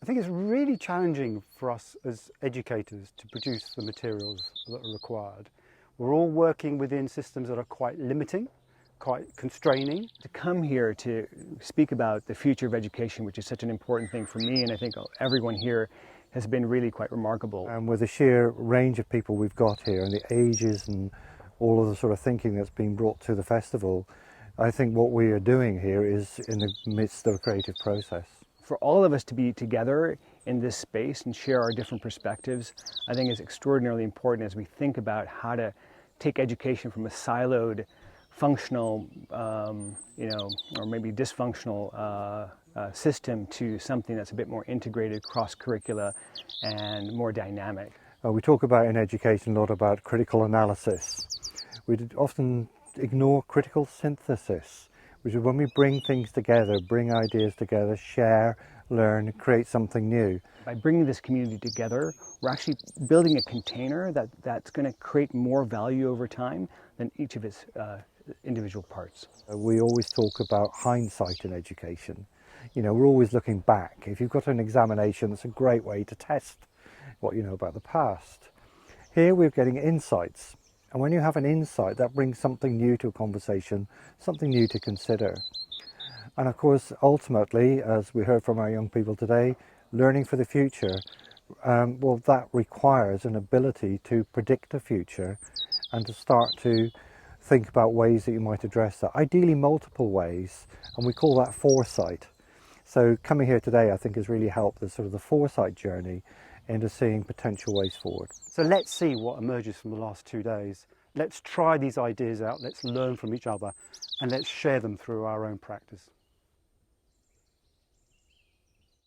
I think it's really challenging for us as educators to produce the materials that are required. We're all working within systems that are quite limiting, quite constraining. To come here to speak about the future of education, which is such an important thing for me, and I think everyone here, has been really quite remarkable. And with the sheer range of people we've got here and the ages and all of the sort of thinking that's been brought to the festival, I think what we are doing here is in the midst of a creative process. For all of us to be together in this space and share our different perspectives, I think is extraordinarily important as we think about how to take education from a siloed, functional, or maybe dysfunctional system to something that's a bit more integrated, cross-curricula, and more dynamic. We talk about in education a lot about critical analysis. We often ignore critical synthesis, which is when we bring things together, bring ideas together, share, learn, create something new. By bringing this community together, we're actually building a container that's going to create more value over time than each of its individual parts. We always talk about hindsight in education. You know, we're always looking back. If you've got an examination, it's a great way to test what you know about the past. Here we're getting insights. And when you have an insight, that brings something new to a conversation, something new to consider. And of course, ultimately, as we heard from our young people today, learning for the future, well, that requires an ability to predict the future and to start to think about ways that you might address that, ideally multiple ways, and we call that foresight. So coming here today, I think, has really helped the sort of the foresight journey into seeing potential ways forward. So let's see what emerges from the last 2 days. Let's try these ideas out, let's learn from each other, and let's share them through our own practice.